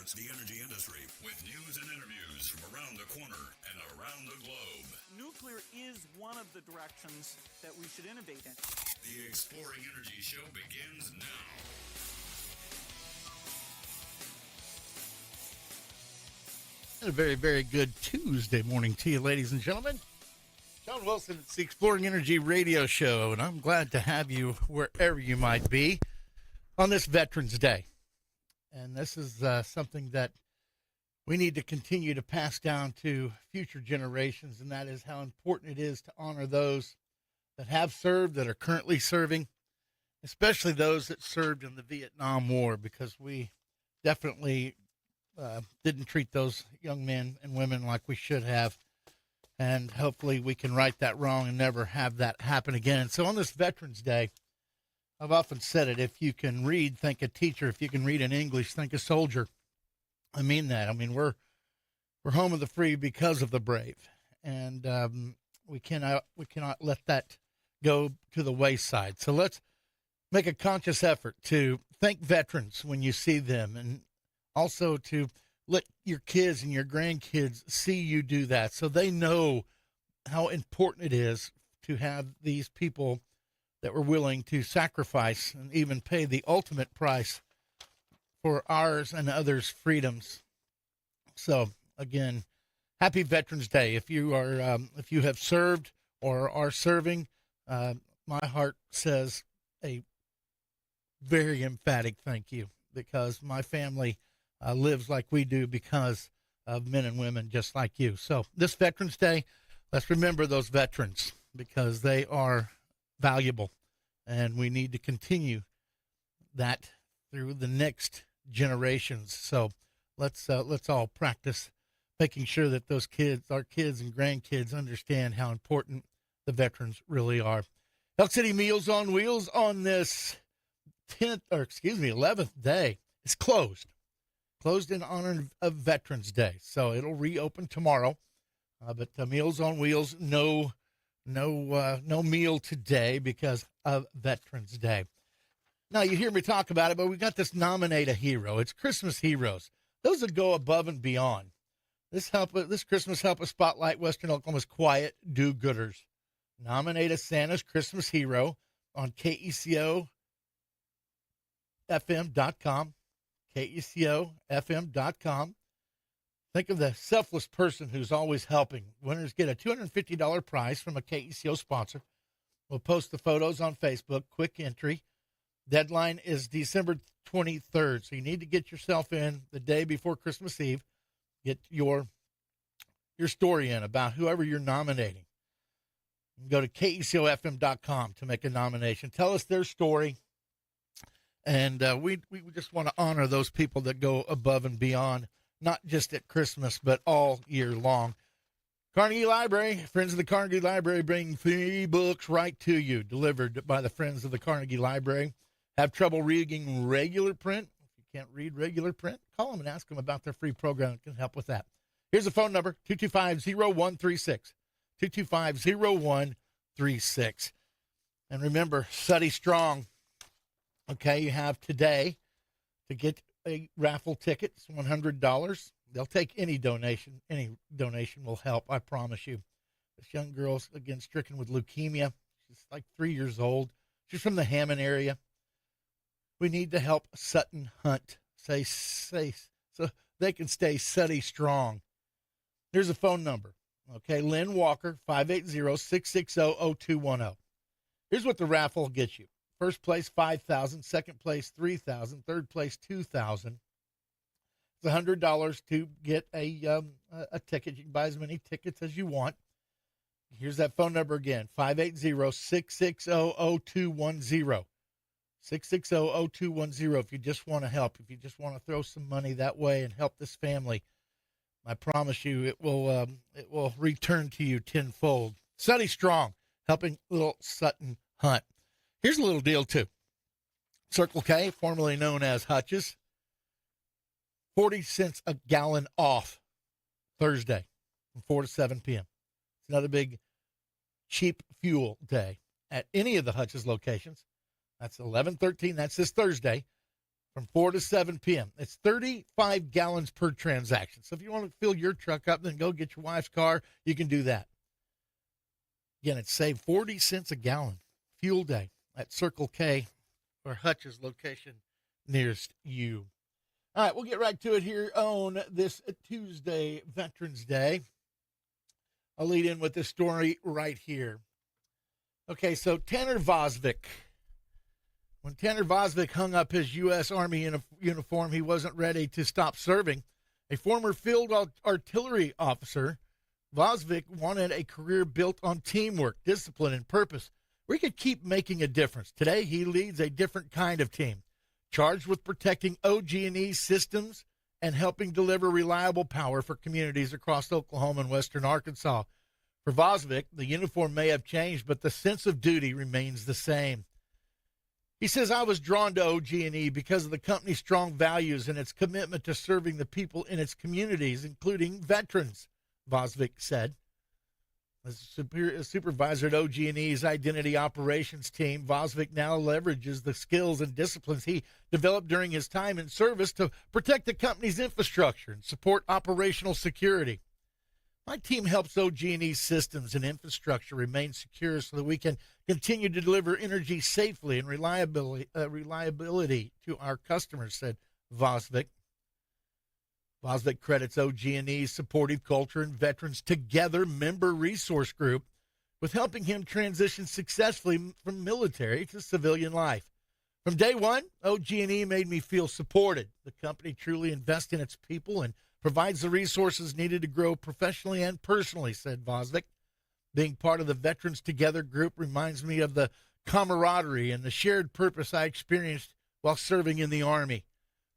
experts in the energy industry with news and interviews from around the corner and around the globe. Nuclear is one of the directions that we should innovate in. The Exploring Energy Show begins now. A very, very good Tuesday morning to you, ladies and gentlemen. Shawn Wilson, it's the Exploring Energy Radio Show, and I'm glad to have you wherever you might be on this Veterans Day. And this is something that we need to continue to pass down to future generations, and that is how important it is to honor those that have served, that are currently serving, especially those that served in the Vietnam War, because we definitely didn't treat those young men and women like we should have. And hopefully we can right that wrong and never have that happen again. So on this Veterans Day, I've often said it, if you can read, think a teacher. If you can read in English, think a soldier. I mean that. I mean, we're home of the free because of the brave. And we cannot let that go to the wayside. So let's make a conscious effort to thank veterans when you see them, and also to let your kids and your grandkids see you do that, so they know how important it is to have these people that were willing to sacrifice and even pay the ultimate price for ours and others' freedoms. So again, happy Veterans Day. If you have served or are serving, my heart says a very emphatic thank you, because my family lives like we do because of men and women just like you. So this Veterans Day, let's remember those veterans, because they are valuable, and we need to continue that through the next generations. So let's all practice making sure that those kids, our kids and grandkids, understand how important the veterans really are. Elk City Meals on Wheels on this 11th day is closed in honor of Veterans Day. So it'll reopen tomorrow. But Meals on Wheels, no meal today because of Veterans Day. Now, you hear me talk about it, but we got this Nominate a Hero. It's Christmas heroes. Those that go above and beyond. This Christmas help us spotlight Western Oklahoma's quiet do-gooders. Nominate a Santa's Christmas hero on KECOFM.com. KECOFM.com. Think of the selfless person who's always helping. Winners get a $250 prize from a KECO sponsor. We'll post the photos on Facebook. Quick entry. Deadline is December 23rd, so you need to get yourself in the day before Christmas Eve. Get your story in about whoever you're nominating. Go to KECOFM.com to make a nomination. Tell us their story. And we just want to honor those people that go above and beyond, not just at Christmas, but all year long. Carnegie Library, Friends of the Carnegie Library, bring free books right to you, delivered by the Friends of the Carnegie Library. Have trouble reading regular print? If you can't read regular print, call them and ask them about their free program that can help with that. Here's the phone number, 225-0136, 225-0136. And remember, study strong. Okay, you have today to get a raffle ticket. It's $100. They'll take any donation. Any donation will help, I promise you. This young girl's, again, stricken with leukemia. She's like 3 years old. She's from the Hammond area. We need to help Sutton Hunt say so they can stay study strong. Here's a phone number. Okay, Lynn Walker, 580-660-0210. Here's what the raffle will get you. First place, $5,000. Second place, $3,000. Third place, $2,000. It's $100 to get a ticket. You can buy as many tickets as you want. Here's that phone number again, 580-660-0210. 660-0210 if you just want to help, if you just want to throw some money that way and help this family. I promise you it will return to you tenfold. Study strong, helping little Sutton Hunt. Here's a little deal, too. Circle K, formerly known as Hutch's, 40 cents a gallon off Thursday from 4 to 7 p.m. It's another big cheap fuel day at any of the Hutch's locations. That's 11/13. That's this Thursday. from 4 to 7 p.m. It's 35 gallons per transaction. So if you want to fill your truck up, then go get your wife's car. You can do that. Again, it's saved 40 cents a gallon. Fuel day at Circle K or Hutch's location nearest you. All right, we'll get right to it here on this Tuesday, Veterans Day. I'll lead in with this story right here. Okay, so Tanner Vosvik. When Tanner Vosvik hung up his U.S. Army uniform, he wasn't ready to stop serving. A former field artillery officer, Vosvik wanted a career built on teamwork, discipline, and purpose, where he could keep making a difference. Today, he leads a different kind of team, charged with protecting OG&E systems and helping deliver reliable power for communities across Oklahoma and western Arkansas. For Vosvik, the uniform may have changed, but the sense of duty remains the same. He says, I was drawn to OG&E because of the company's strong values and its commitment to serving the people in its communities, including veterans, Vosvik said. As a supervisor at OG&E's identity operations team, Vosvik now leverages the skills and disciplines he developed during his time in service to protect the company's infrastructure and support operational security. My team helps OG&E systems and infrastructure remain secure so that we can continue to deliver energy safely and reliability to our customers, said Vosvik. Vosvik credits OG&E's supportive culture and Veterans Together member resource group with helping him transition successfully from military to civilian life. From day one, OG&E made me feel supported. The company truly invests in its people and provides the resources needed to grow professionally and personally, said Vosvik. Being part of the Veterans Together group reminds me of the camaraderie and the shared purpose I experienced while serving in the Army.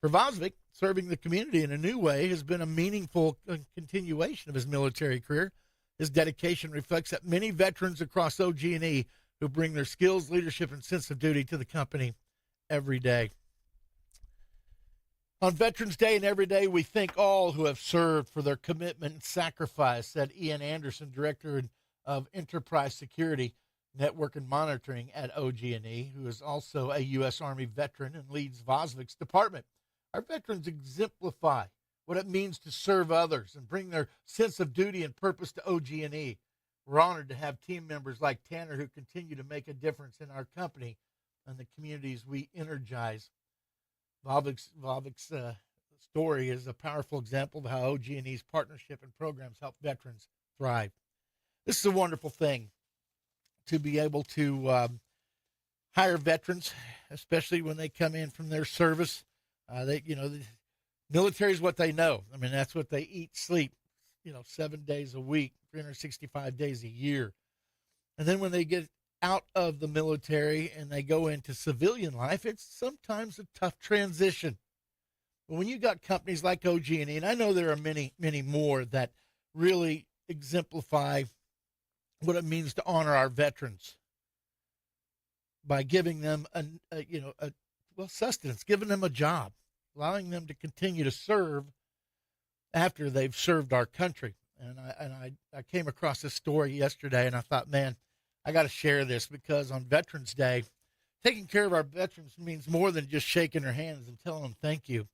For Vosvik, serving the community in a new way has been a meaningful continuation of his military career. His dedication reflects that many veterans across OG&E who bring their skills, leadership, and sense of duty to the company every day. On Veterans Day and every day, we thank all who have served for their commitment and sacrifice, said Ian Anderson, Director of Enterprise Security, Network and Monitoring at OG&E, who is also a U.S. Army veteran and leads Vosvik's department. Our veterans exemplify what it means to serve others and bring their sense of duty and purpose to OG&E. We're honored to have team members like Tanner who continue to make a difference in our company and the communities we energize. Vosvik's story is a powerful example of how OG&E's partnership and programs help veterans thrive. This is a wonderful thing to be able to hire veterans, especially when they come in from their service. The military is what they know. I mean, that's what they eat, sleep, 7 days a week, 365 days a year. And then when they get out of the military and they go into civilian life, it's sometimes a tough transition. But when you got companies like OG&E, and I know there are many, many more that really exemplify what it means to honor our veterans by giving them sustenance, giving them a job, allowing them to continue to serve after they've served our country. And I came across this story yesterday, and I thought, man, I got to share this because on Veterans Day, taking care of our veterans means more than just shaking their hands and telling them thank you.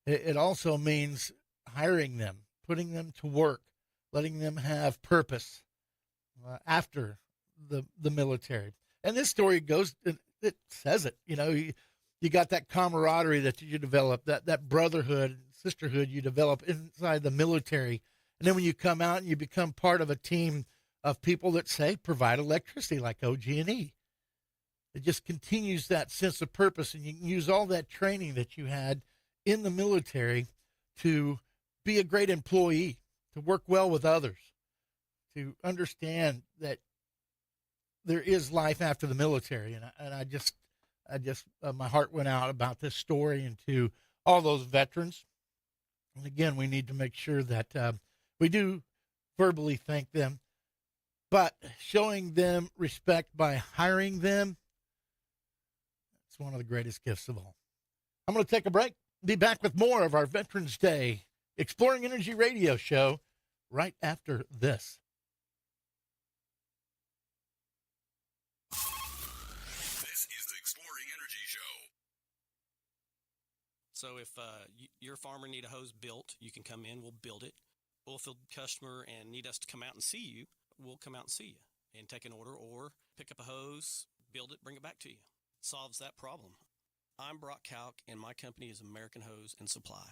It also means hiring them, putting them to work, letting them have purpose after the military. And this story goes, it says it, you got that camaraderie that you develop, that brotherhood, sisterhood you develop inside the military. And then when you come out and you become part of a team of people that say provide electricity like OG&E, it just continues that sense of purpose, and you can use all that training that you had in the military to be a great employee, to work well with others, to understand that there is life after the military. And I just my heart went out about this story and to all those veterans. And again, we need to make sure that we do verbally thank them, but showing them respect by hiring them, it's one of the greatest gifts of all. I'm going to take a break. Be back with more of our Veterans Day Exploring Energy radio show right after this. This is the Exploring Energy Show. So if your farmer need a hose built, you can come in, we'll build it. Oilfield customer and need us to come out and see you, we'll come out and see you and take an order or pick up a hose, build it, bring it back to you. Solves that problem. I'm Brock Kalk, and my company is American Hose and Supply.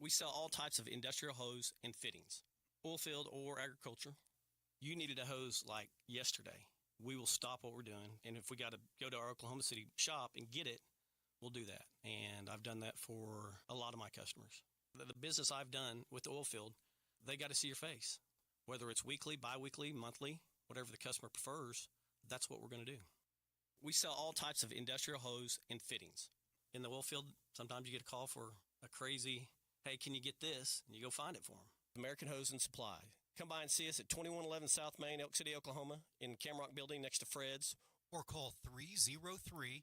We sell all types of industrial hose and fittings, oilfield or agriculture. You needed a hose like yesterday. We will stop what we're doing, and if we got to go to our Oklahoma City shop and get it, we'll do that. And I've done that for a lot of my customers. The business I've done with the Oilfield, they got to see your face. Whether it's weekly, bi-weekly, monthly, whatever the customer prefers, that's what we're going to do. We sell all types of industrial hose and fittings. In the Oilfield, sometimes you get a call for a crazy, hey, can you get this? And you go find it for them. American Hose and Supply. Come by and see us at 2111 South Main, Elk City, Oklahoma, in Camrock Building next to Fred's. Or call 303-1123.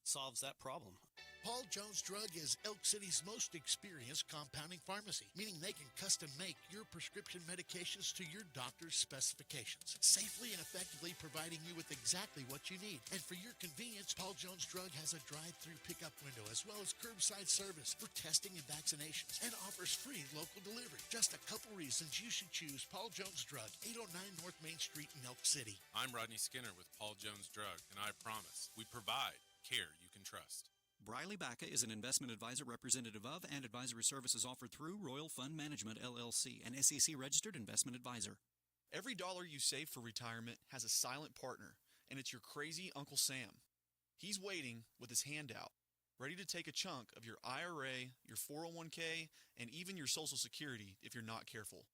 Solves that problem. Paul Jones Drug is Elk City's most experienced compounding pharmacy, meaning they can custom make your prescription medications to your doctor's specifications, safely and effectively providing you with exactly what you need. And for your convenience, Paul Jones Drug has a drive-through pickup window as well as curbside service for testing and vaccinations and offers free local delivery. Just a couple reasons you should choose Paul Jones Drug, 809 North Main Street in Elk City. I'm Rodney Skinner with Paul Jones Drug, and I promise we provide care you can trust. Briley Bacca is an investment advisor representative of and advisory services offered through Royal Fund Management, LLC, an SEC-registered investment advisor. Every dollar you save for retirement has a silent partner, and it's your crazy Uncle Sam. He's waiting with his hand out, ready to take a chunk of your IRA, your 401k, and even your Social Security if you're not careful.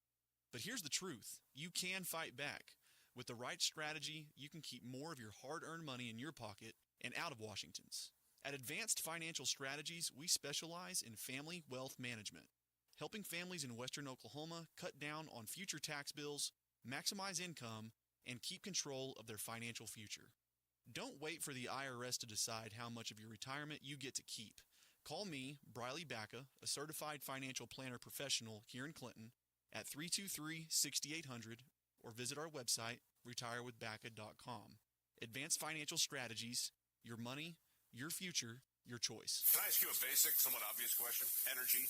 But here's the truth. You can fight back. With the right strategy, you can keep more of your hard-earned money in your pocket and out of Washington's. At Advanced Financial Strategies, we specialize in family wealth management, helping families in western Oklahoma cut down on future tax bills, maximize income, and keep control of their financial future. Don't wait for the IRS to decide how much of your retirement you get to keep. Call me, Briley Bacca, a certified financial planner professional here in Clinton, at 323-6800, or visit our website, retirewithbacca.com. Advanced Financial Strategies, your money, your future, your choice. Can I ask you a basic, somewhat obvious question? Energy,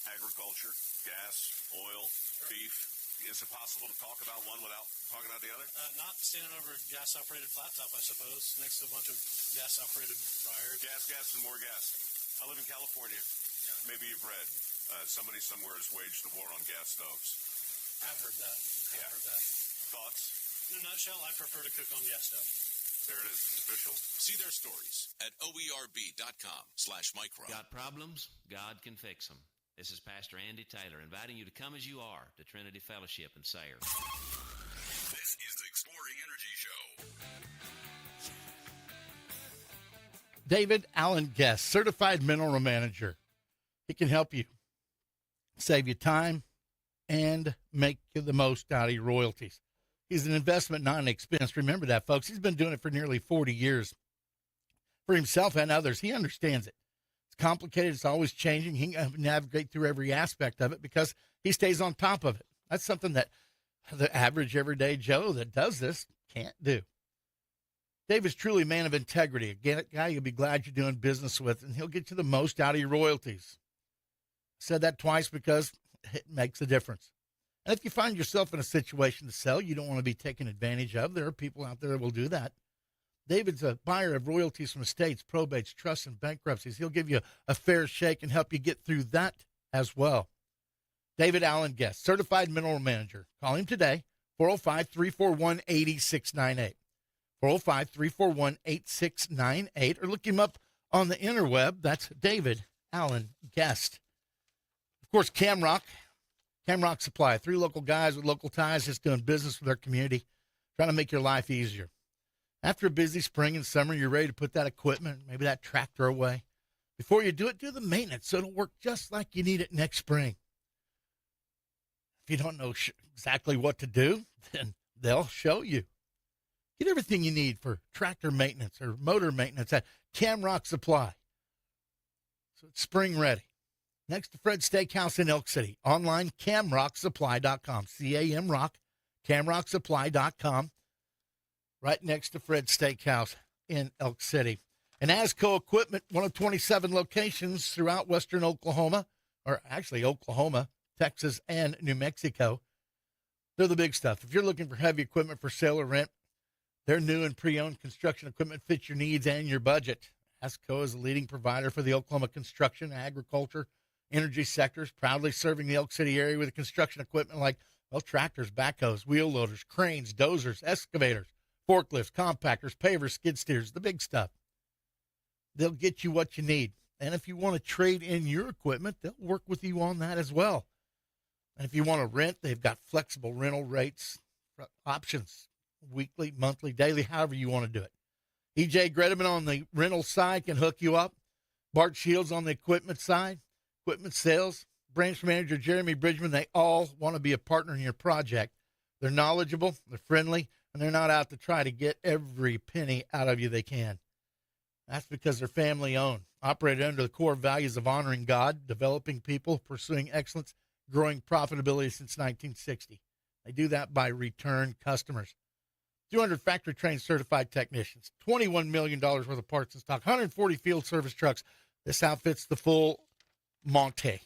agriculture, gas, oil, beef. Is it possible to talk about one without talking about the other? Not standing over a gas-operated flat top, I suppose, next to a bunch of gas-operated fryers. Gas, and more gas. I live in California. Yeah. Maybe you've read. Somebody somewhere has waged a war on gas stoves. I've heard that. I've heard that. Thoughts? In a nutshell, I prefer to cook on gas stove. There it is. It's official. See their stories at oerb.com/micro. Got problems? God can fix them. This is Pastor Andy Taylor inviting you to come as you are to Trinity Fellowship in Sayre. This is the Exploring Energy Show. David Allen Guest, certified mineral manager. He can help you save you time and make you the most out of your royalties. He's an investment, not an expense. Remember that, folks. He's been doing it for nearly 40 years. For himself and others, he understands it. It's complicated. It's always changing. He can navigate through every aspect of it because he stays on top of it. That's something that the average everyday Joe that does this can't do. Dave is truly a man of integrity. Again, a guy you'll be glad you're doing business with, and he'll get you the most out of your royalties. I said that twice because it makes a difference. And if you find yourself in a situation to sell you don't want to be taken advantage of, there are people out there that will do that. David's a buyer of royalties from estates, probates, trusts, and bankruptcies. He'll give you a fair shake and help you get through that as well. David Allen Guest, certified mineral manager. Call him today, 405-341-8698. 405-341-8698, or look him up on the interweb. That's David Allen Guest. Of course, Camrock Supply, 3 local guys with local ties just doing business with their community, trying to make your life easier. After a busy spring and summer, you're ready to put that equipment, maybe that tractor away. Before you do it, do the maintenance so it'll work just like you need it next spring. If you don't know exactly what to do, then they'll show you. Get everything you need for tractor maintenance or motor maintenance at Camrock Supply. So it's spring ready. Next to Fred's Steakhouse in Elk City. Online, camrocksupply.com. C-A-M-Rock, camrocksupply.com. Right next to Fred's Steakhouse in Elk City. And ASCO Equipment, one of 27 locations throughout western Oklahoma, or actually Oklahoma, Texas, and New Mexico. They're the big stuff. If you're looking for heavy equipment for sale or rent, their new and pre-owned construction equipment fits your needs and your budget. ASCO is a leading provider for the Oklahoma construction, agriculture, energy sectors, proudly serving the Elk City area with construction equipment like, well, tractors, backhoes, wheel loaders, cranes, dozers, excavators, forklifts, compactors, pavers, skid steers, the big stuff. They'll get you what you need. And if you want to trade in your equipment, they'll work with you on that as well. And if you want to rent, they've got flexible rental rates, options, weekly, monthly, daily, however you want to do it. EJ Gredeman on the rental side can hook you up. Bart Shields on the equipment side, equipment sales. Branch manager Jeremy Bridgman, they all want to be a partner in your project. They're knowledgeable, they're friendly, and they're not out to try to get every penny out of you they can. That's because they're family-owned, operated under the core values of honoring God, developing people, pursuing excellence, growing profitability since 1960. They do that by return customers. 200 factory-trained certified technicians, $21 million worth of parts in stock, 140 field service trucks. This outfits the full Monte.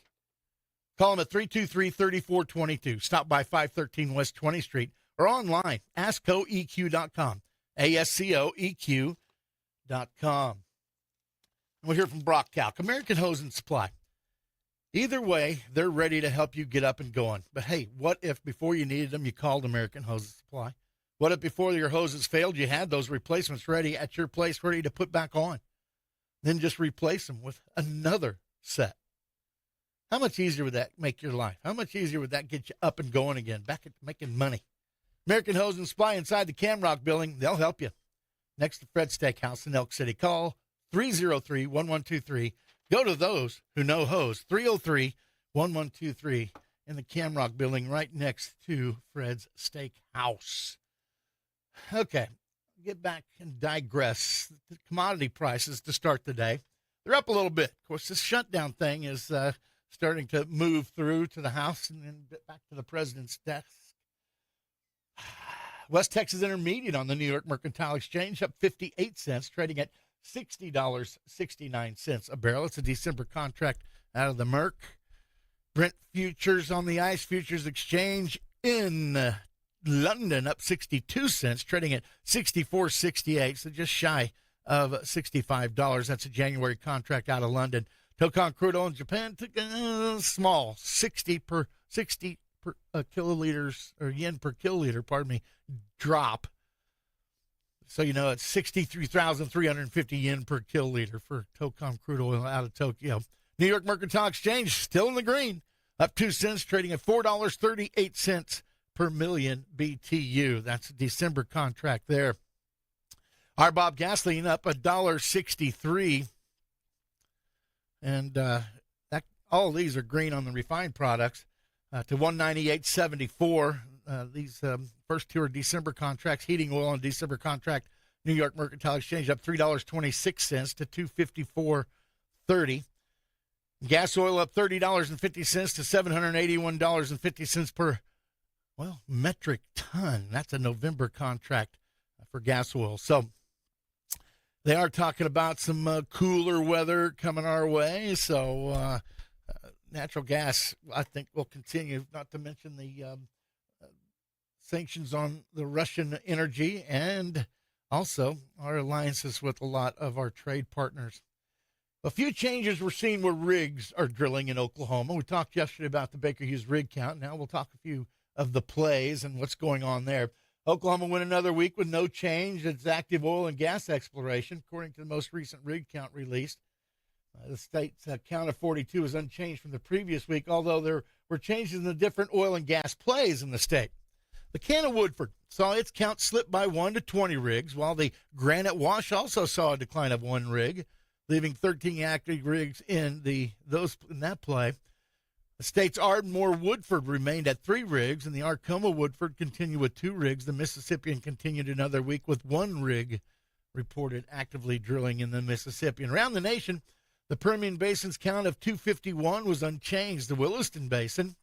Call them at 323-3422. Stop by 513 West 20th Street or online, ASCOEQ.com, ASCOEQ.com. We'll hear from Brock Calc, American Hose and Supply. Either way, they're ready to help you get up and going. But hey, what if before you needed them, you called American Hose and Supply? What if before your hoses failed, you had those replacements ready at your place, ready to put back on? Then just replace them with another set. How much easier would that make your life? How much easier would that get you up and going again, back at making money? American Hose and Supply inside the Camrock building, they'll help you. Next to Fred's Steakhouse in Elk City. Call 303-1123. Go to those who know hose, 303-1123 in the Camrock building right next to Fred's Steakhouse. Okay, get back and digress. The commodity prices to start the day, they're up a little bit. Of course, this shutdown thing is starting to move through to the House and then back to the president's desk. West Texas Intermediate on the New York Mercantile Exchange up 58 cents, trading at $60.69 a barrel. It's a December contract out of the Merc. Brent futures on the ICE Futures Exchange in London up 62 cents, trading at $64.68, so just shy of $65. That's a January contract out of London. Tokan crude oil in Japan took a small 60 per kiloliters, or yen per kiloliter, drop. So you know it's 63,350 yen per kiloliter for Tokan crude oil out of Tokyo. New York Mercantile Exchange still in the green, up 2 cents, trading at $4.38 per million BTU. That's a December contract there. RBOB gasoline up $1.63. And all of these are green on the refined products to $198.74. These first two are December contracts. Heating oil on December contract, New York Mercantile Exchange up $3.26 to $254.30. Gas oil up $30.50 to $781.50 per metric ton. That's a November contract for gas oil. So they are talking about some cooler weather coming our way. So natural gas, I think, will continue, not to mention the sanctions on the Russian energy and also our alliances with a lot of our trade partners. A few changes we're seeing where rigs are drilling in Oklahoma. We talked yesterday about the Baker Hughes rig count. Now we'll talk a few of the plays and what's going on there. Oklahoma went another week with no change. It's active oil and gas exploration, according to the most recent rig count released. The state's count of 42 is unchanged from the previous week, although there were changes in the different oil and gas plays in the state. The can of Woodford saw its count slip by 1 to 20 rigs, while the Granite Wash also saw a decline of 1 rig, leaving 13 active rigs in that play. The state's Ardmore Woodford remained at 3 rigs, and the Arkoma Woodford continued with 2 rigs. The Mississippian continued another week with 1 rig reported actively drilling in the Mississippi. And around the nation, the Permian Basin's count of 251 was unchanged. The Williston Basin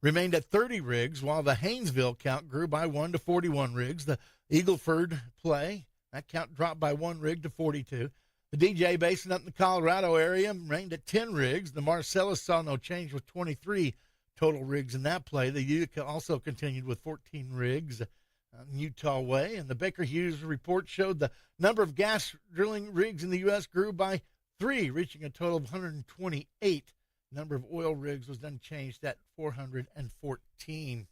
remained at 30 rigs, while the Haynesville count grew by 1 to 41 rigs. The Eagle Ford play That count dropped by 1 rig to 42. The DJ Basin up in the Colorado area reigned at 10 rigs. The Marcellus saw no change with 23 total rigs in that play. The Utica also continued with 14 rigs on Utah Way. And the Baker Hughes report showed the number of gas drilling rigs in the U.S. grew by 3, reaching a total of 128. The number of oil rigs was unchanged at 414.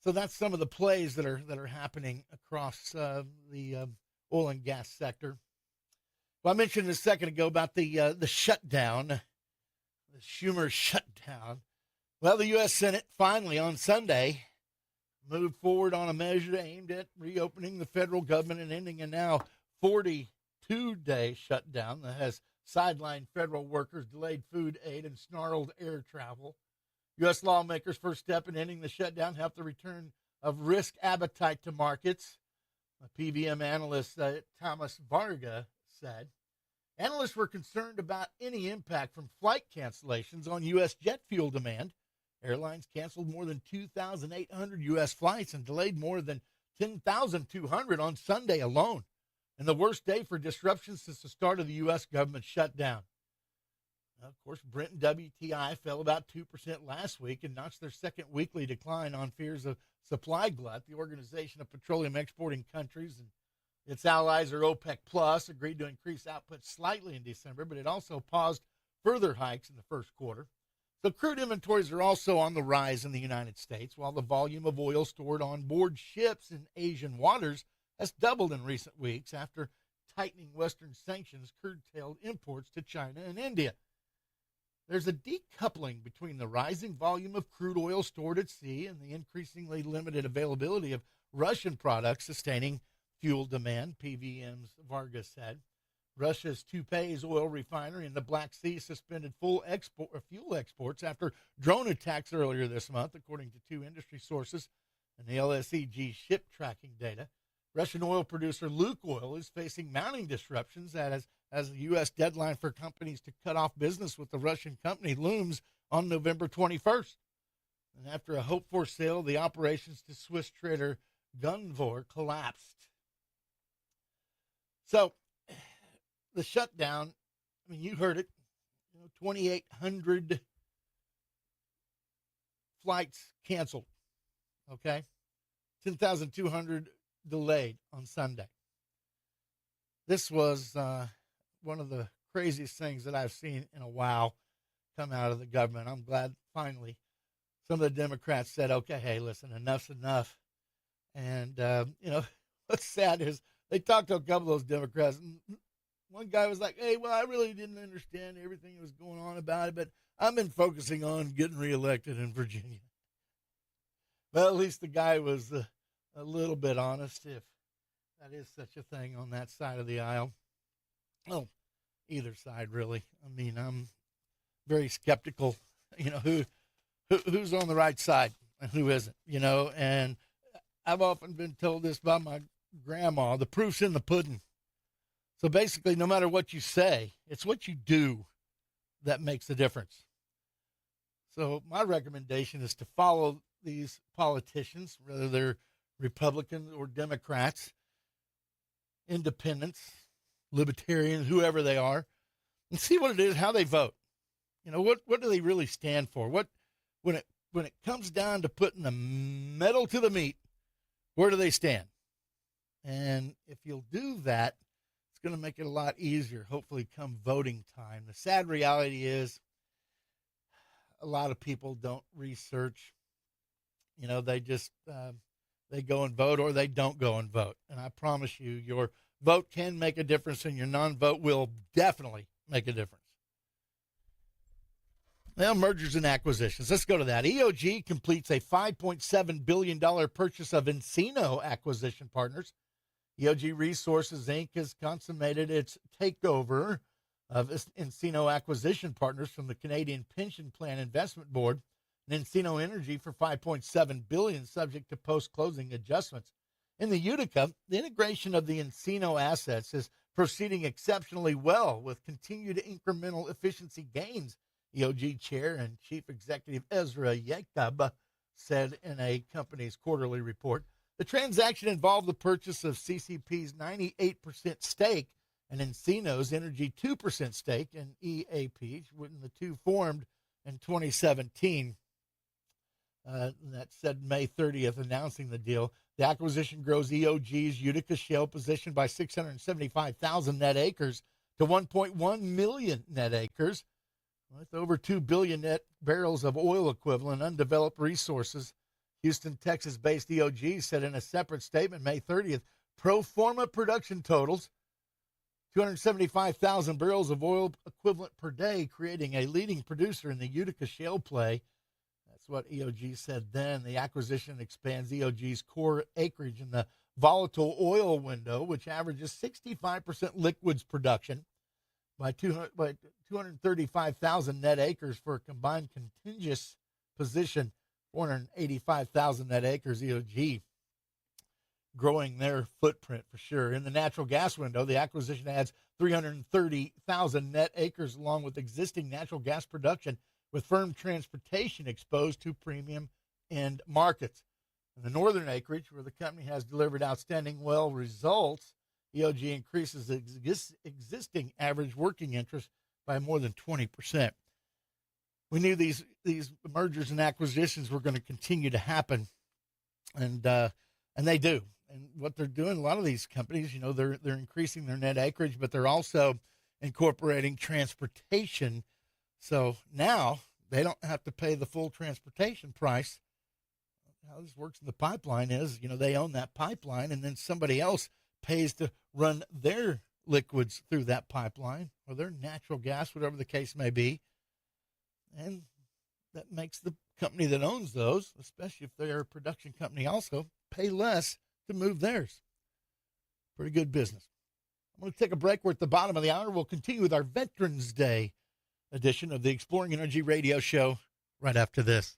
So that's some of the plays that are happening across the oil and gas sector. Well, I mentioned a second ago about the shutdown, the Schumer shutdown. Well, the U.S. Senate finally on Sunday moved forward on a measure aimed at reopening the federal government and ending a now 42-day shutdown that has sidelined federal workers, delayed food aid, and snarled air travel. U.S. lawmakers' first step in ending the shutdown helped the return of risk appetite to markets. A PBM analyst, Thomas Varga, said. Analysts were concerned about any impact from flight cancellations on U.S. jet fuel demand. Airlines canceled more than 2,800 U.S. flights and delayed more than 10,200 on Sunday alone, and the worst day for disruptions since the start of the U.S. government shutdown. Of course, Brent and WTI fell about 2% last week and notched their second weekly decline on fears of supply glut. The Organization of Petroleum Exporting Countries and its allies, or OPEC Plus, agreed to increase output slightly in December, but it also paused further hikes in the first quarter. So crude inventories are also on the rise in the United States, while the volume of oil stored on board ships in Asian waters has doubled in recent weeks after tightening Western sanctions curtailed imports to China and India. There's a decoupling between the rising volume of crude oil stored at sea and the increasingly limited availability of Russian products sustaining fuel demand, PVM's Vargas said. Russia's Tupay's oil refinery in the Black Sea suspended fuel exports after drone attacks earlier this month, according to 2 industry sources and the LSEG ship tracking data. Russian oil producer Lukoil is facing mounting disruptions as the U.S. deadline for companies to cut off business with the Russian company looms on November 21st. And after a hoped-for sale, the operations to Swiss trader Gunvor collapsed. So, the shutdown, I mean, you heard it, 2,800 flights canceled, okay? 10,200 delayed on Sunday. This was one of the craziest things that I've seen in a while come out of the government. I'm glad finally some of the Democrats said, okay, hey, listen, enough's enough. And, what's sad is they talked to a couple of those Democrats, and one guy was like, hey, well, I really didn't understand everything that was going on about it, but I've been focusing on getting reelected in Virginia. Well, at least the guy was a little bit honest, if that is such a thing on that side of the aisle. Oh, either side, really. I mean, I'm very skeptical, who's on the right side and who isn't, and I've often been told this by my grandma, the proof's in the pudding. So basically, no matter what you say, it's what you do that makes the difference. So my recommendation is to follow these politicians, whether they're Republicans or Democrats, independents, libertarians, whoever they are, and see what it is, how they vote. What do they really stand for? When it comes down to putting the metal to the meat, where do they stand? And if you'll do that, it's going to make it a lot easier, hopefully, come voting time. The sad reality is a lot of people don't research. They just they go and vote, or they don't go and vote. And I promise you, your vote can make a difference, and your non-vote will definitely make a difference. Well, mergers and acquisitions. Let's go to that. EOG completes a $5.7 billion purchase of Encino Acquisition Partners. EOG Resources, Inc. has consummated its takeover of Encino Acquisition Partners from the Canadian Pension Plan Investment Board and Encino Energy for $5.7 billion, subject to post-closing adjustments. In the Utica, the integration of the Encino assets is proceeding exceptionally well with continued incremental efficiency gains, EOG Chair and Chief Executive Ezra Yacob said in a company's quarterly report. The transaction involved the purchase of CCP's 98% stake and Encino's Energy 2% stake in EAP, when the two formed in 2017. That said May 30th, announcing the deal. The acquisition grows EOG's Utica Shale position by 675,000 net acres to 1.1 million net acres, with over 2 billion net barrels of oil equivalent undeveloped resources. Houston, Texas-based EOG said in a separate statement May 30th, pro forma production totals 275,000 barrels of oil equivalent per day, creating a leading producer in the Utica Shale play. That's what EOG said then. The acquisition expands EOG's core acreage in the volatile oil window, which averages 65% liquids production, by 235,000 net acres for a combined contiguous position, 485,000 net acres. EOG growing their footprint for sure. In the natural gas window, the acquisition adds 330,000 net acres along with existing natural gas production, with firm transportation exposed to premium end markets. In the northern acreage, where the company has delivered outstanding well results, EOG increases existing average working interest by more than 20%. We knew these mergers and acquisitions were going to continue to happen, and they do. And what they're doing, a lot of these companies, they're increasing their net acreage, but they're also incorporating transportation. So now they don't have to pay the full transportation price. How this works in the pipeline is, they own that pipeline, and then somebody else pays to run their liquids through that pipeline, or their natural gas, whatever the case may be. And that makes the company that owns those, especially if they're a production company also, pay less to move theirs. Pretty good business. I'm going to take a break. We're at the bottom of the hour. We'll continue with our Veterans Day edition of the Exploring Energy Radio Show right after this.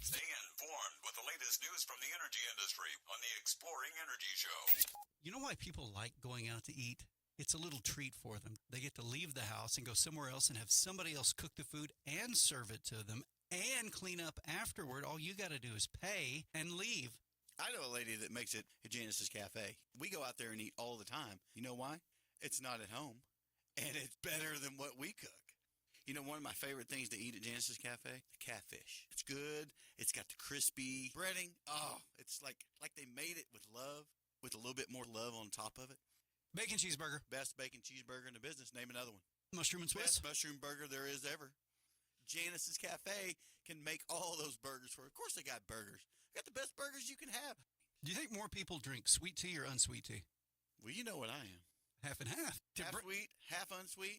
Stay informed with the latest news from the energy industry on the Exploring Energy Show. You know why people like going out to eat? It's a little treat for them. They get to leave the house and go somewhere else and have somebody else cook the food and serve it to them and clean up afterward. All you got to do is pay and leave. I know a lady that makes it at Janice's Cafe. We go out there and eat all the time. You know why? It's not at home, and it's better than what we cook. One of my favorite things to eat at Janice's Cafe, the catfish. It's good. It's got the crispy breading. Oh, it's like they made it with love, with a little bit more love on top of it. Bacon cheeseburger. Best bacon cheeseburger in the business. Name another one. Mushroom and Swiss. Best mushroom burger there is ever. Janice's Cafe can make all those burgers for. Of course they got burgers. Got the best burgers you can have. Do you think more people drink sweet tea or unsweet tea? Well, you know what I am. Half and half. Half sweet, half unsweet.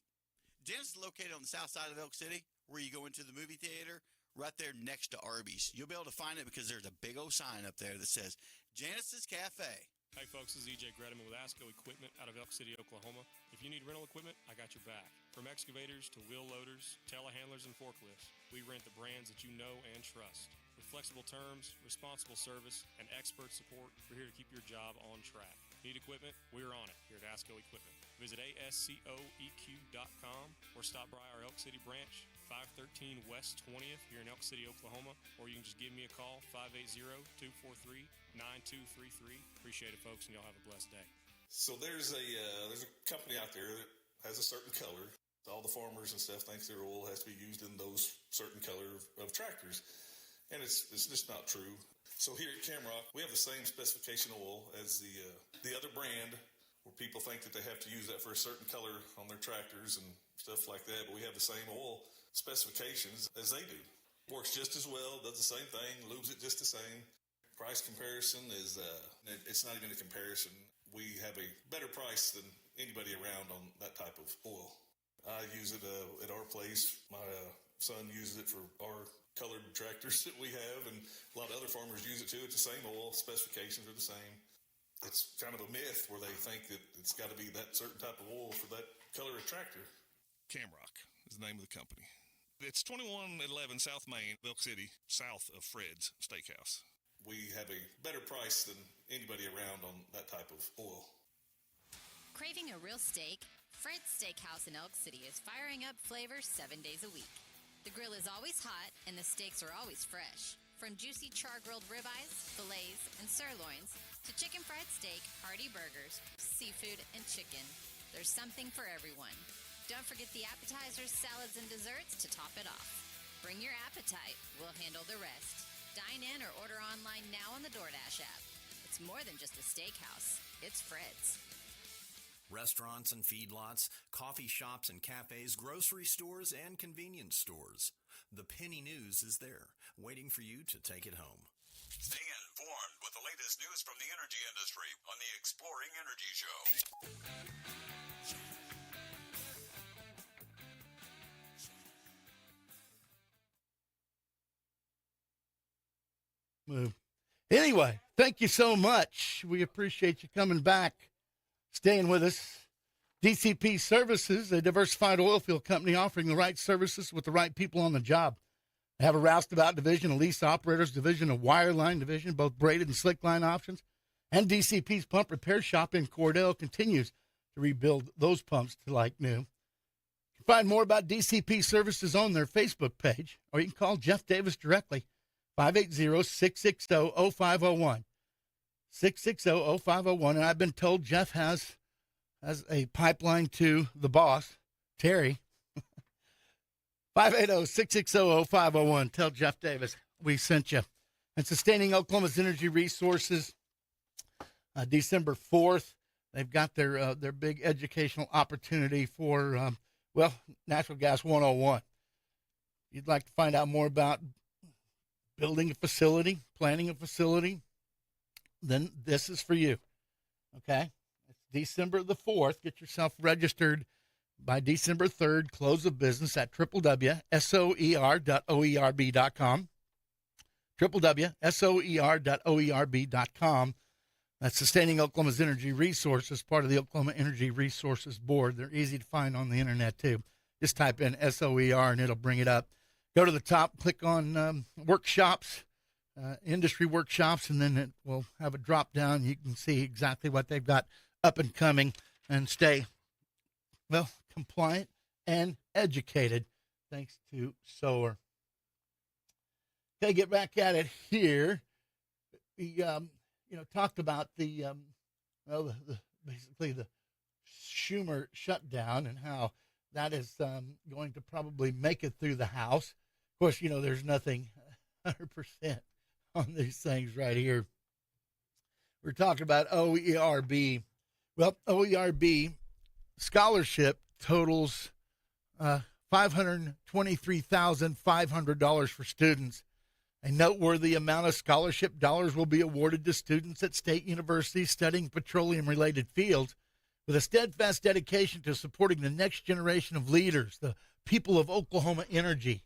Janice is located on the south side of Elk City, where you go into the movie theater, right there next to Arby's. You'll be able to find it because there's a big old sign up there that says Janice's Cafe. Hey folks, this is EJ Gredeman with ASCO Equipment out of Elk City, Oklahoma. If you need rental equipment, I got your back. From excavators to wheel loaders, telehandlers, and forklifts, we rent the brands that you know and trust. With flexible terms, responsible service, and expert support, we're here to keep your job on track. Need equipment? We're on it here at ASCO Equipment. Visit ASCOEQ.com or stop by our Elk City branch, 513 West 20th here in Elk City, Oklahoma, or you can just give me a call, 580-243-9233. Appreciate it, folks, and y'all have a blessed day. So there's a company out there that has a certain color. All the farmers and stuff think their oil has to be used in those certain color of tractors, and it's just not true. So here at Camrock, we have the same specification oil as the other brand, where people think that they have to use that for a certain color on their tractors and stuff like that, but we have the same oil specifications as they do. Works just as well, does the same thing, lubes it just the same. Price comparison is, it's not even a comparison. We have a better price than anybody around on that type of oil. I use it at our place. My son uses it for our colored tractors that we have, and a lot of other farmers use it too. It's the same oil, specifications are the same. It's kind of a myth where they think that it's got to be that certain type of oil for that color of tractor. Camrock is the name of the company. It's 2111 South Main, Elk City, south of Fred's Steakhouse. We have a better price than anybody around on that type of oil. Craving a real steak? Fred's Steakhouse in Elk City is firing up flavor 7 days a week. The grill is always hot and the steaks are always fresh. From juicy char-grilled ribeyes, fillets, and sirloins, to chicken fried steak, hearty burgers, seafood, and chicken, there's something for everyone. Don't forget the appetizers, salads, and desserts to top it off. Bring your appetite. We'll handle the rest. Dine in or order online now on the DoorDash app. It's more than just a steakhouse. It's Fred's. Restaurants and feedlots, coffee shops and cafes, grocery stores, and convenience stores. The Penny News is there, waiting for you to take it home. Stay informed with the latest news from the energy industry on the Exploring Energy Show. Anyway, thank you so much. We appreciate you coming back, staying with us. DCP Services, a diversified oil field company offering the right services with the right people on the job. They have a roustabout division, a lease operators division, a wireline division, both braided and slick line options. And DCP's pump repair shop in Cordell continues to rebuild those pumps to like new. You can find more about DCP Services on their Facebook page, or you can call Jeff Davis directly, 580-660-0501. 660-0501. And I've been told Jeff has a pipeline to the boss, Terry. 580-660-0501. Tell Jeff Davis we sent you. And Sustaining Oklahoma's Energy Resources, December 4th, they've got their big educational opportunity for, Natural Gas 101. If you'd like to find out more about building a facility, planning a facility, then this is for you. Okay? It's December the 4th. Get yourself registered by December 3rd. Close of business at www.soer.oerb.com. www.soer.oerb.com. That's Sustaining Oklahoma's Energy Resources, part of the Oklahoma Energy Resources Board. They're easy to find on the internet, too. Just type in SOER and it'll bring it up. Go to the top, click on workshops, industry workshops, and then it will have a drop down. You can see exactly what they've got up and coming and stay, compliant and educated thanks to SOAR. Okay, get back at it here. We, talked about the basically the Schumer shutdown and how that is going to probably make it through the House. Of course, there's nothing 100% on these things right here. We're talking about OERB. Well, OERB scholarship totals $523,500 for students. A noteworthy amount of scholarship dollars will be awarded to students at state universities studying petroleum-related fields with a steadfast dedication to supporting the next generation of leaders, the people of Oklahoma Energy.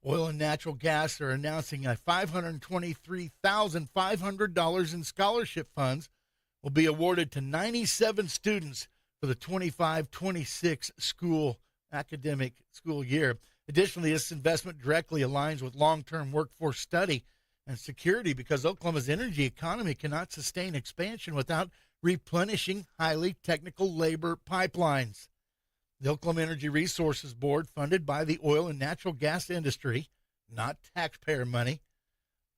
Oil and natural gas are announcing a $523,500 in scholarship funds will be awarded to 97 students for the 25-26 academic school year. Additionally, this investment directly aligns with long-term workforce study and security because Oklahoma's energy economy cannot sustain expansion without replenishing highly technical labor pipelines. The Oklahoma Energy Resources Board, funded by the oil and natural gas industry, not taxpayer money,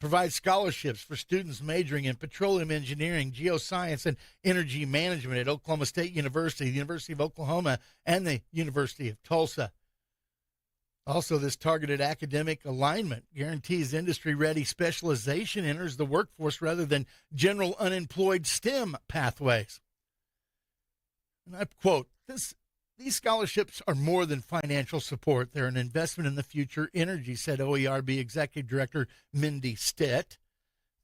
provides scholarships for students majoring in petroleum engineering, geoscience, and energy management at Oklahoma State University, the University of Oklahoma, and the University of Tulsa. Also, this targeted academic alignment guarantees industry-ready specialization enters the workforce rather than general unemployed STEM pathways. And I quote, these scholarships are more than financial support. They're an investment in the future energy, said OERB Executive Director Mindy Stitt.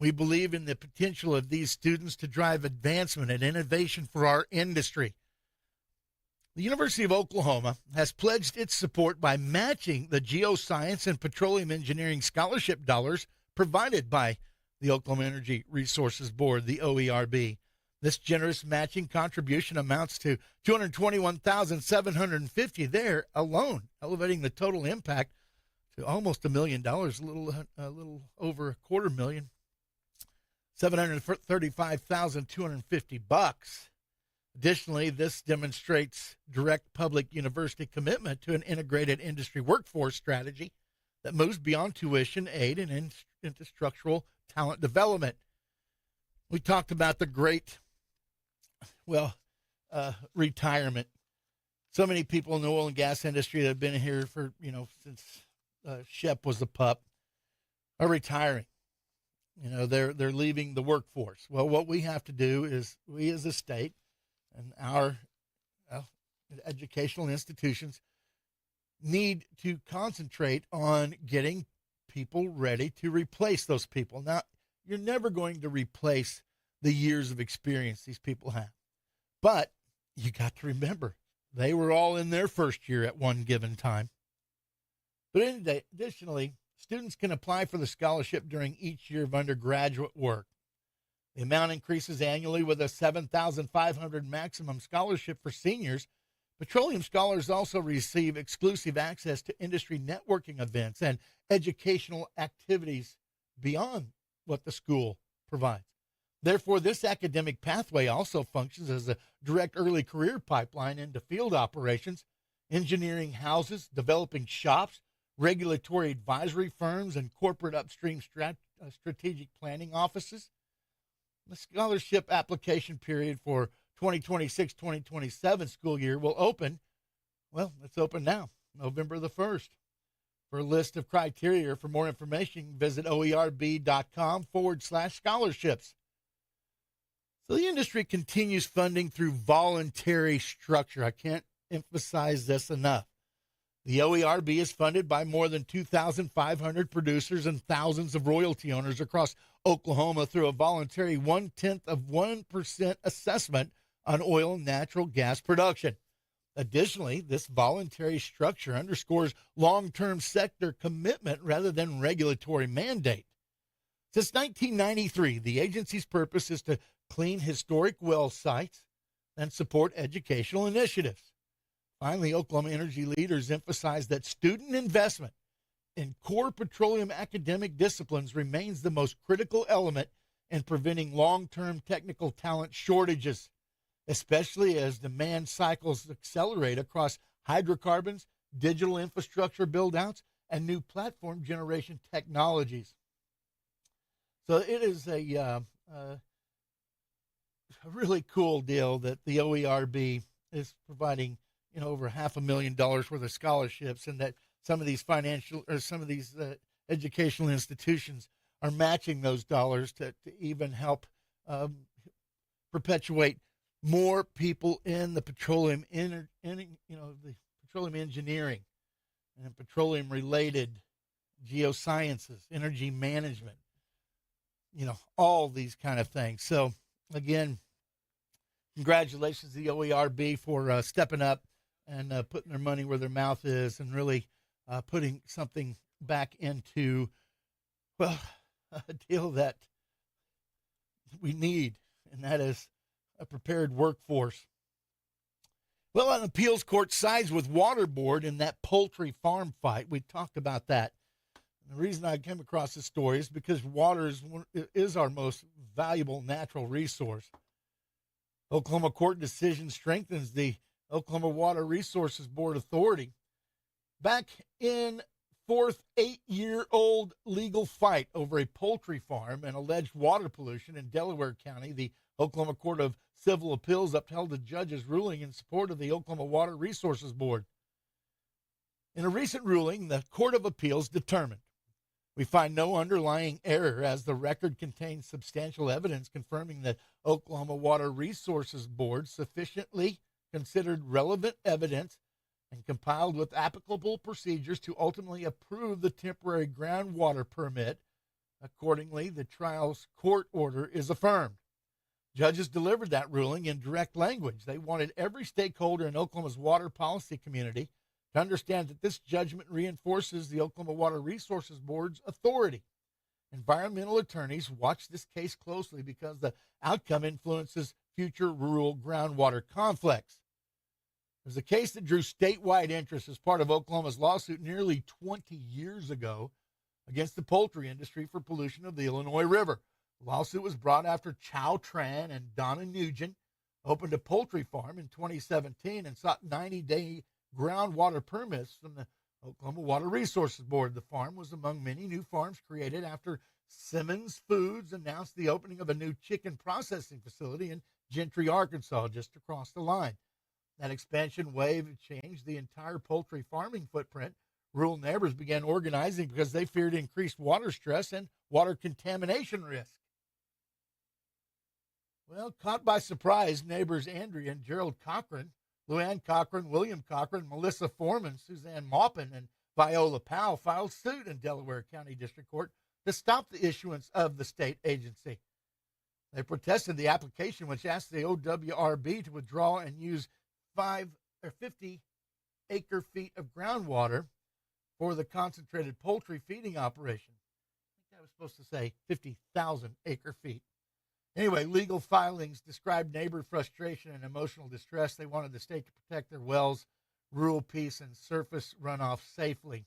We believe in the potential of these students to drive advancement and innovation for our industry. The University of Oklahoma has pledged its support by matching the geoscience and petroleum engineering scholarship dollars provided by the Oklahoma Energy Resources Board, the OERB. This generous matching contribution amounts to $221,750 there alone, elevating the total impact to almost $1 million, a little over $250,000, $735,250. Additionally, this demonstrates direct public university commitment to an integrated industry workforce strategy that moves beyond tuition aid and into structural talent development. We talked about the great, retirement. So many people in the oil and gas industry that have been here for, since Shep was a pup are retiring. They're leaving the workforce. Well, what we have to do is we as a state and our educational institutions need to concentrate on getting people ready to replace those people. Now, you're never going to replace the years of experience these people have. But you got to remember, they were all in their first year at one given time. But additionally, students can apply for the scholarship during each year of undergraduate work. The amount increases annually with a $7,500 maximum scholarship for seniors. Petroleum scholars also receive exclusive access to industry networking events and educational activities beyond what the school provides. Therefore, this academic pathway also functions as a direct early career pipeline into field operations, engineering houses, developing shops, regulatory advisory firms, and corporate upstream strategic planning offices. The scholarship application period for 2026-2027 school year will open, it's open now, November the 1st. For a list of criteria, for more information, visit oerb.com/scholarships. So the industry continues funding through voluntary structure. I can't emphasize this enough. The OERB is funded by more than 2,500 producers and thousands of royalty owners across Oklahoma through a voluntary 0.1% assessment on oil and natural gas production. Additionally, this voluntary structure underscores long-term sector commitment rather than regulatory mandate. Since 1993, the agency's purpose is to clean historic well sites and support educational initiatives. Finally, Oklahoma energy leaders emphasize that student investment in core petroleum academic disciplines remains the most critical element in preventing long-term technical talent shortages, especially as demand cycles accelerate across hydrocarbons, digital infrastructure build-outs, and new platform generation technologies. So it is a really cool deal that the OERB is providing, over $500,000 worth of scholarships, and that some of these educational institutions are matching those dollars to even help perpetuate more people in the petroleum, the petroleum engineering and petroleum related geosciences, energy management, all these kind of things. So again, congratulations to the OERB for stepping up and putting their money where their mouth is and really putting something back into, a deal that we need, and that is a prepared workforce. Well, an appeals court sides with Water Board in that poultry farm fight. We talked about that. And the reason I came across this story is because water is our most valuable natural resource. Oklahoma court decision strengthens the Oklahoma Water Resources Board authority. Back in fourth 8-year-old legal fight over a poultry farm and alleged water pollution in Delaware County, the Oklahoma Court of Civil Appeals upheld the judge's ruling in support of the Oklahoma Water Resources Board. In a recent ruling, the Court of Appeals determined, we find no underlying error as the record contains substantial evidence confirming that Oklahoma Water Resources Board sufficiently considered relevant evidence and compiled with applicable procedures to ultimately approve the temporary groundwater permit. Accordingly, the trial's court order is affirmed. Judges delivered that ruling in direct language. They wanted every stakeholder in Oklahoma's water policy community to understand that this judgment reinforces the Oklahoma Water Resources Board's authority. Environmental attorneys watch this case closely because the outcome influences future rural groundwater conflicts. There's a case that drew statewide interest as part of Oklahoma's lawsuit nearly 20 years ago against the poultry industry for pollution of the Illinois River. The lawsuit was brought after Chow Tran and Donna Nugent opened a poultry farm in 2017 and sought 90-day groundwater permits from the Oklahoma Water Resources Board. The farm was among many new farms created after Simmons Foods announced the opening of a new chicken processing facility in Gentry, Arkansas, just across the line. That expansion wave changed the entire poultry farming footprint. Rural neighbors began organizing because they feared increased water stress and water contamination risk. Well, caught by surprise, neighbors Andrea and Gerald Cochran, Luann Cochran, William Cochran, Melissa Foreman, Suzanne Maupin, and Viola Powell filed suit in Delaware County District Court to stop the issuance of the state agency. They protested the application, which asked the OWRB to withdraw and use 50 acre feet of groundwater for the concentrated poultry feeding operation. I think I was supposed to say 50,000 acre feet. Anyway, legal filings described neighbor frustration and emotional distress. They wanted the state to protect their wells, rural peace, and surface runoff safely.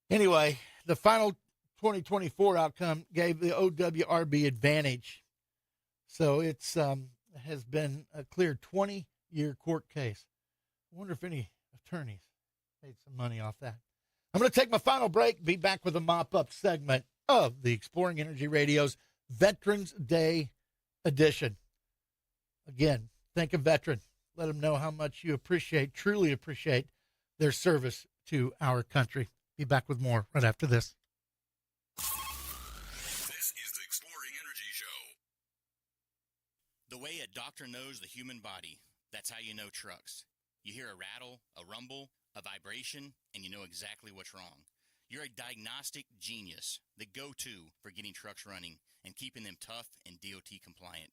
Anyway, the final 2024 outcome gave the OWRB advantage. So it's has been a clear 20-year court case. I wonder if any attorneys made some money off that. I'm going to take my final break, be back with a mop-up segment of the Exploring Energy Radio's Veterans Day edition. Again, thank a veteran. Let them know how much you truly appreciate their service to our country. Be back with more right after this. This is the Exploring Energy Show. The way a doctor knows the human body, that's how you know trucks. You hear a rattle, a rumble, a vibration, and you know exactly what's wrong. You're a diagnostic genius, the go-to for getting trucks running and keeping them tough and DOT compliant.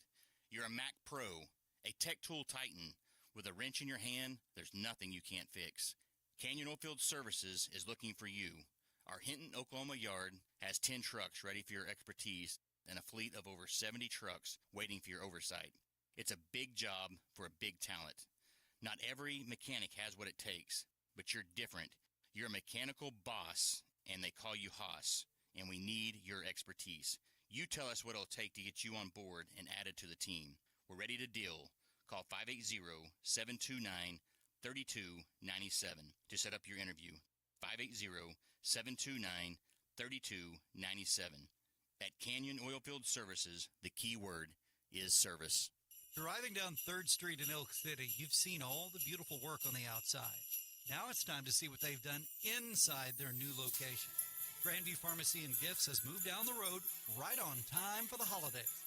You're a Mac Pro, a tech tool titan. With a wrench in your hand, there's nothing you can't fix. Canyon Oilfield Services is looking for you. Our Hinton, Oklahoma yard has 10 trucks ready for your expertise and a fleet of over 70 trucks waiting for your oversight. It's a big job for a big talent. Not every mechanic has what it takes, but you're different. You're a mechanical boss, and they call you Haas, and we need your expertise. You tell us what it'll take to get you on board and added to the team. We're ready to deal. Call 580-729-3297 to set up your interview. 580-729-3297. At Canyon Oilfield Services, the key word is service. Driving down 3rd Street in Elk City, you've seen all the beautiful work on the outside. Now it's time to see what they've done inside their new location. Grandview Pharmacy and Gifts has moved down the road right on time for the holidays.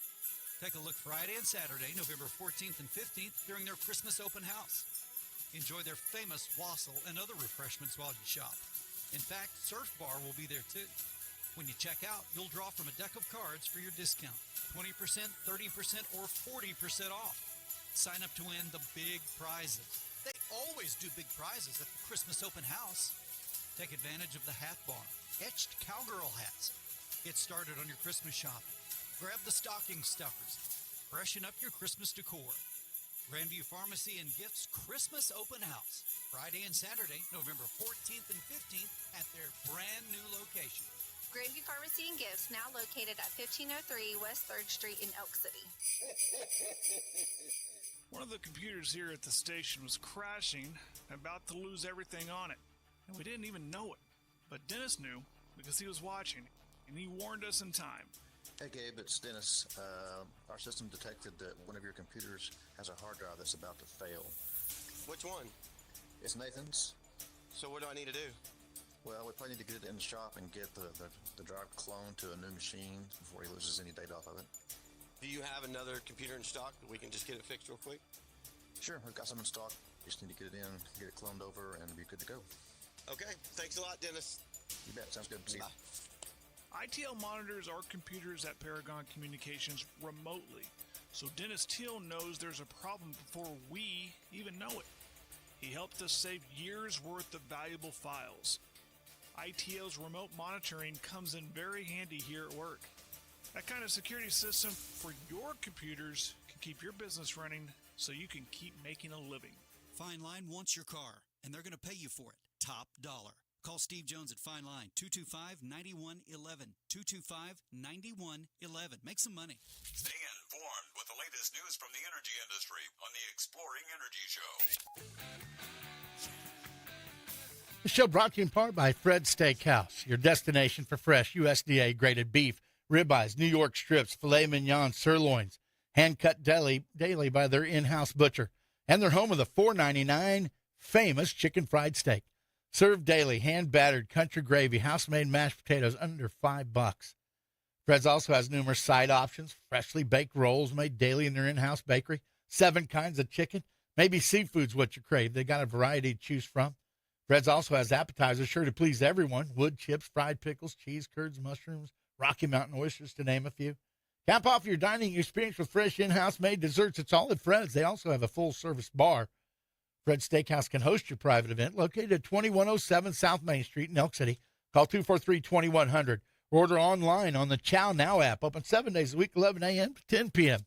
Take a look Friday and Saturday, November 14th and 15th, during their Christmas open house. Enjoy their famous wassail and other refreshments while you shop. In fact, Surf Bar will be there too. When you check out, you'll draw from a deck of cards for your discount. 20%, 30%, or 40% off. Sign up to win the big prizes. They always do big prizes at the Christmas open house. Take advantage of the hat bar. Etched cowgirl hats. Get started on your Christmas shopping. Grab the stocking stuffers. Freshen up your Christmas decor. Grandview Pharmacy and Gifts Christmas Open House. Friday and Saturday, November 14th and 15th at their brand new location. Grandview Pharmacy and Gifts, now located at 1503 West 3rd Street in Elk City. One of the computers here at the station was crashing, about to lose everything on it, and we didn't even know it. But Dennis knew because he was watching, and he warned us in time. Hey Gabe, it's Dennis. Our system detected that one of your computers has a hard drive that's about to fail. Which one? It's Nathan's. So what do I need to do? Well, we probably need to get it in the shop and get the drive cloned to a new machine before he loses any data off of it. Do you have another computer in stock that we can just get it fixed real quick? Sure, we've got some in stock. Just need to get it in, get it cloned over, and be good to go. Okay, thanks a lot, Dennis. You bet, sounds good. See you. ITL monitors our computers at Paragon Communications remotely, so Dennis Teal knows there's a problem before we even know it. He helped us save years' worth of valuable files. ITL's remote monitoring comes in very handy here at work. That kind of security system for your computers can keep your business running so you can keep making a living. Fine Line wants your car, and they're going to pay you for it. Top dollar. Call Steve Jones at Fine Line, 225-9111, 225-9111. Make some money. Stay informed with the latest news from the energy industry on the Exploring Energy Show. The show brought to you in part by Fred's Steakhouse, your destination for fresh USDA graded beef, ribeyes, New York strips, filet mignon, sirloins, hand-cut daily by their in-house butcher, and they're home of the $4.99 famous chicken fried steak. Served daily, hand-battered country gravy, house-made mashed potatoes under $5. Fred's also has numerous side options, freshly baked rolls made daily in their in-house bakery, 7 kinds of chicken, maybe seafood's what you crave. They got a variety to choose from. Fred's also has appetizers sure to please everyone, wood chips, fried pickles, cheese curds, mushrooms, Rocky Mountain oysters, to name a few. Cap off your dining experience with fresh in-house made desserts. It's all at Fred's. They also have a full-service bar. Fred's Steakhouse can host your private event located at 2107 South Main Street in Elk City. Call 243-2100. Order online on the Chow Now app. Open 7 days a week, 11 a.m. to 10 p.m.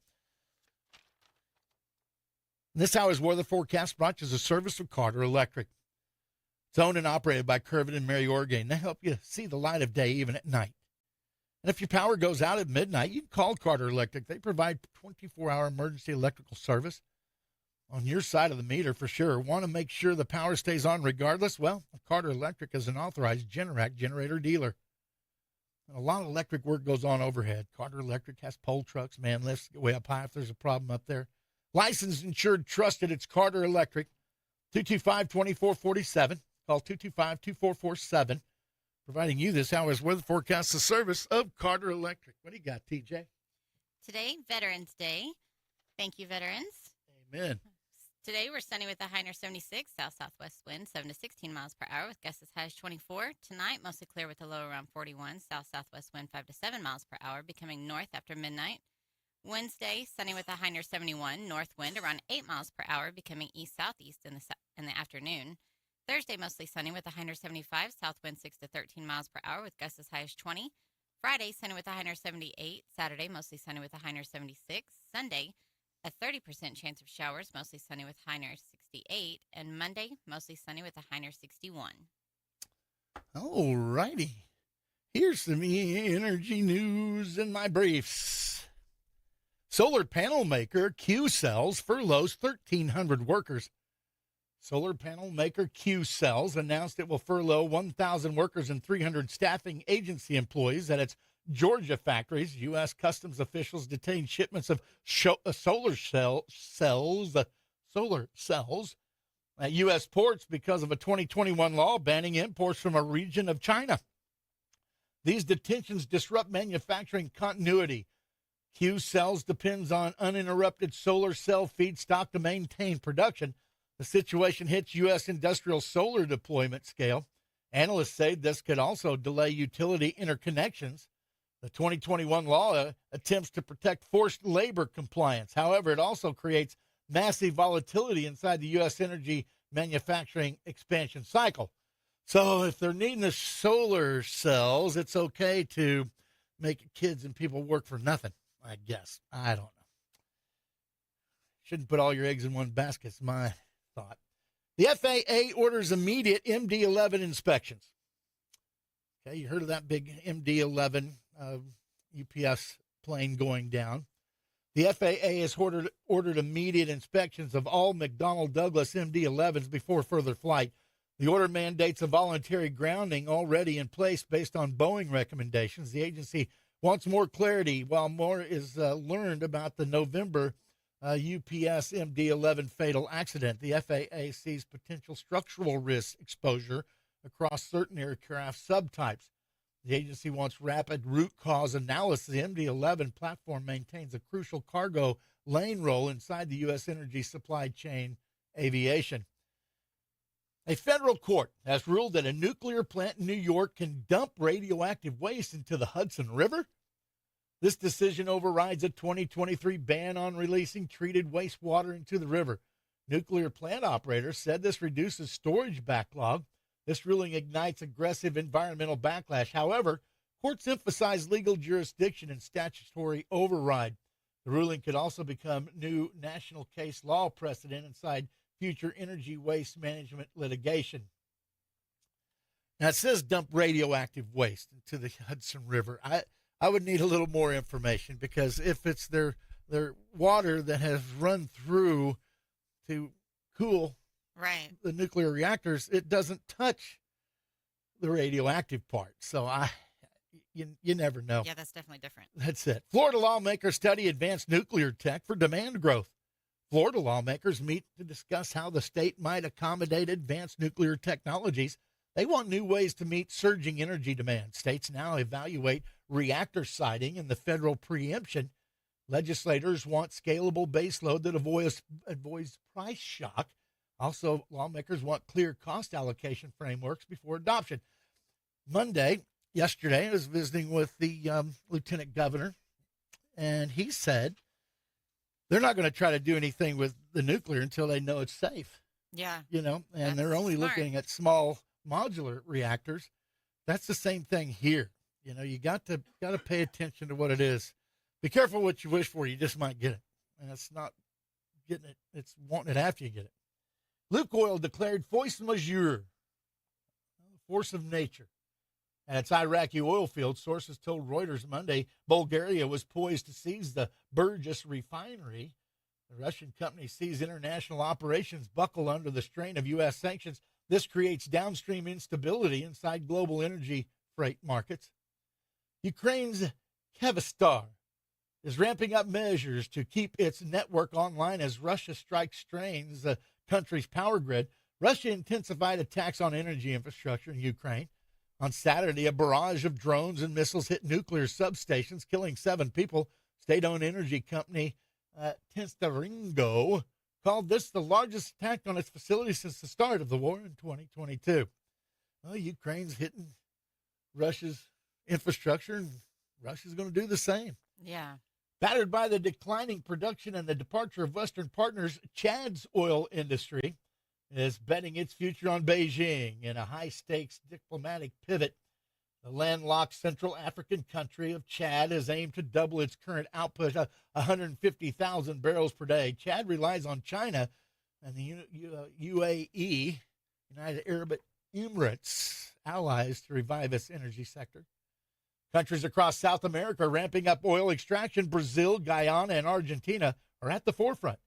This hour's weather forecast brought to you as a service of Carter Electric. It's owned and operated by Kervin and Mary Orgain. They help you see the light of day even at night. And if your power goes out at midnight, you can call Carter Electric. They provide 24-hour emergency electrical service on your side of the meter for sure. Want to make sure the power stays on regardless? Well, Carter Electric is an authorized Generac generator dealer. A lot of electric work goes on overhead. Carter Electric has pole trucks, man lifts, get way up high if there's a problem up there. Licensed, insured, trusted. It's Carter Electric. 225-2447. Call 225-2447. Providing you this hour's weather forecast, the service of Carter Electric. What do you got, TJ? Today, Veterans Day. Thank you, veterans. Amen. Today, we're sunny with a high near 76, south-southwest wind, 7 to 16 miles per hour with gusts as high as 24. Tonight, mostly clear with a low around 41, south-southwest wind, 5 to 7 miles per hour, becoming north after midnight. Wednesday, sunny with a high near 71, north wind around 8 miles per hour, becoming east-southeast in the afternoon. Thursday, mostly sunny with a high near 75, south wind 6 to 13 miles per hour with gusts as high as 20. Friday, sunny with a high near 78. Saturday, mostly sunny with a high near 76. Sunday, a 30% chance of showers, mostly sunny with high near 68. And Monday, mostly sunny with a high near 61. All righty. Here's some energy news in my briefs. Solar panel maker Q Cells furloughs 1,300 workers. Solar panel maker Q Cells announced it will furlough 1,000 workers and 300 staffing agency employees at its Georgia factories. U.S. Customs officials detained shipments of solar cells at U.S. ports because of a 2021 law banning imports from a region of China. These detentions disrupt manufacturing continuity. Q Cells depends on uninterrupted solar cell feedstock to maintain production. The situation hits U.S. industrial solar deployment scale. Analysts say this could also delay utility interconnections. The 2021 law attempts to protect forced labor compliance. However, it also creates massive volatility inside the U.S. energy manufacturing expansion cycle. So if they're needing the solar cells, it's okay to make kids and people work for nothing, I guess. I don't know. Shouldn't put all your eggs in one basket, is my thought. The FAA orders immediate MD-11 inspections. Okay, you heard of that big MD-11 UPS plane going down. The FAA has ordered immediate inspections of all McDonnell Douglas MD-11s before further flight. The order mandates a voluntary grounding already in place based on Boeing recommendations. The agency wants more clarity while more is learned about the November UPS MD-11 fatal accident. The FAA sees potential structural risk exposure across certain aircraft subtypes. The agency wants rapid root cause analysis. The MD-11 platform maintains a crucial cargo lane role inside the U.S. energy supply chain aviation. A federal court has ruled that a nuclear plant in New York can dump radioactive waste into the Hudson River. This decision overrides a 2023 ban on releasing treated wastewater into the river. Nuclear plant operators said this reduces storage backlog. This ruling ignites aggressive environmental backlash. However, courts emphasize legal jurisdiction and statutory override. The ruling could also become new national case law precedent inside future energy waste management litigation. Now, it says dump radioactive waste into the Hudson River. I would need a little more information, because if it's their water that has run through to cool right the nuclear reactors, it doesn't touch the radioactive part. So you never know. Yeah, that's definitely different. That's it. Florida lawmakers study advanced nuclear tech for demand growth. Florida lawmakers meet to discuss how the state might accommodate advanced nuclear technologies. They want new ways to meet surging energy demand. States now evaluate reactor siting and the federal preemption. Legislators want scalable baseload that avoids price shock. Also, lawmakers want clear cost allocation frameworks before adoption. Yesterday, I was visiting with the lieutenant governor, and he said they're not going to try to do anything with the nuclear until they know it's safe. Yeah. And they're only looking at small modular reactors. That's the same thing here. You got to pay attention to what it is. Be careful what you wish for. You just might get it. And it's not getting it. It's wanting it after you get it. Luke Oil declared force majeure, force of nature. At its Iraqi oil field, sources told Reuters Monday Bulgaria was poised to seize the Burgess refinery. The Russian company sees international operations buckle under the strain of U.S. sanctions. This creates downstream instability inside global energy freight markets. Ukraine's Kyivstar is ramping up measures to keep its network online as Russia strains the country's power grid. Russia intensified attacks on energy infrastructure in Ukraine. On Saturday, a barrage of drones and missiles hit nuclear substations, killing 7 people. State-owned energy company Tenstaringo called this the largest attack on its facility since the start of the war in 2022. Well, Ukraine's hitting Russia's infrastructure, and Russia's going to do the same. Yeah. Battered by the declining production and the departure of Western partners, Chad's oil industry is betting its future on Beijing in a high-stakes diplomatic pivot. The landlocked Central African country of Chad has aimed to double its current output of 150,000 barrels per day. Chad relies on China and the UAE, United Arab Emirates, allies to revive its energy sector. Countries across South America are ramping up oil extraction. Brazil, Guyana, and Argentina are at the forefront.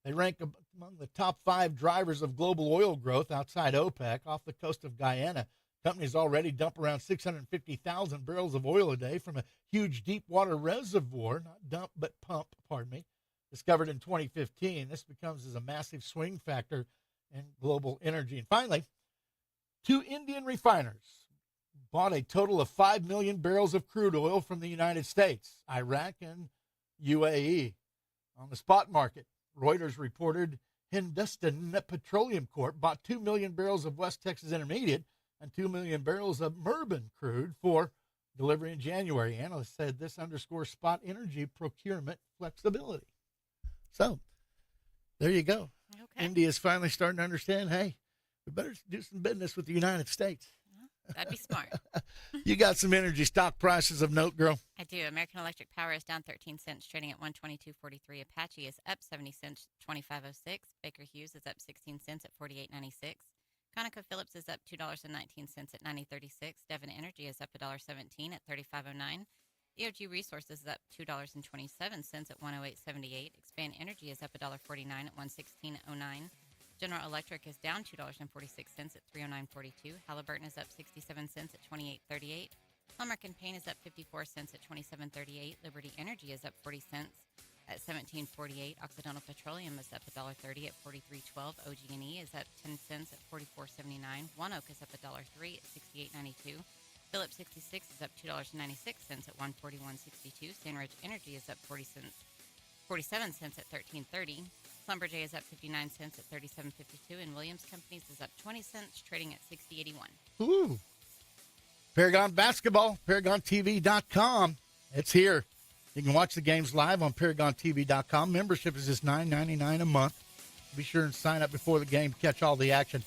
They rank among the top 5 drivers of global oil growth outside OPEC. Off the coast of Guyana, companies already dump around 650,000 barrels of oil a day from a huge deep water reservoir, not dump, but pump, discovered in 2015. This becomes a massive swing factor in global energy. And finally, 2 Indian refiners bought a total of 5 million barrels of crude oil from the United States, Iraq, and UAE on the spot market. Reuters reported Hindustan Petroleum Corp bought 2 million barrels of West Texas Intermediate and 2 million barrels of Murban crude for delivery in January. Analysts said this underscores spot energy procurement flexibility. So, there you go. Okay. India is finally starting to understand, hey, we better do some business with the United States. That'd be smart. You got some energy stock prices of note, girl? I do. American Electric Power is down 13 cents, trading at 122.43. Apache is up 70 cents, 25.06. Baker Hughes is up 16 cents at 48.96. ConocoPhillips is up $2.19 at 90.36. Devon Energy is up $1.17 at 35.09. EOG Resources is up $2.27 at 108.78. Expand Energy is up $1.49 at 116.09. General Electric is down $2.46 at 309.42. Halliburton is up 67 cents at 28.38. Hallmark and Payne is up 54 cents at 27.38. Liberty Energy is up 40 cents at 17.48. Occidental Petroleum is up $1.30 at 43.12. OG&E is up 10 cents at 44.79. ONEOK is up $1.03 at 68.92. Phillips 66 is up $2.96 at 141.62. Sandridge Energy is up 47 cents at 13.30. Schlumberger is up 59 cents at 37.52, and Williams Companies is up 20 cents, trading at 60.81. Ooh. Paragon Basketball, ParagonTV.com. It's here. You can watch the games live on ParagonTV.com. Membership is just $9.99 a month. Be sure and sign up before the game to catch all the action.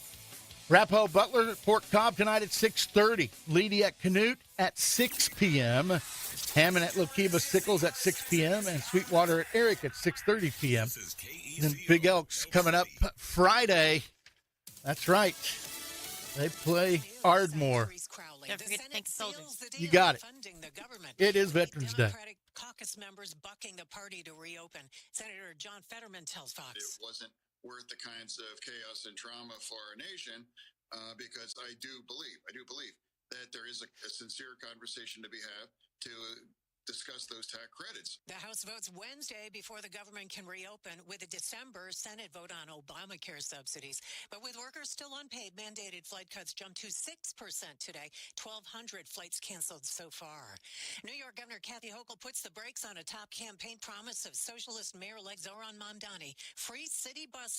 Arapahoe Butler, Port Cobb tonight at 6:30. Leedy at Canute at 6 p.m. Hammond at Lokiba Sickles at 6 p.m. and Sweetwater at Eric at 6:30 p.m. And then Big Elks coming up Friday. That's right. They play Ardmore. Don't forget to thank the soldiers. You got it. It is Veterans Day. Caucus members bucking the party to reopen. Senator John Fetterman tells Fox. It wasn't worth the kinds of chaos and trauma for our nation because I do believe that there is a sincere conversation to be had to discuss those tax credits. The House votes Wednesday before the government can reopen, with a December Senate vote on Obamacare subsidies. But with workers still unpaid, mandated flight cuts jumped to 6% today. 1,200 flights canceled so far. New York Governor Kathy Hochul puts the brakes on a top campaign promise of socialist Mayor-elect Zoran Mamdani. Free city bus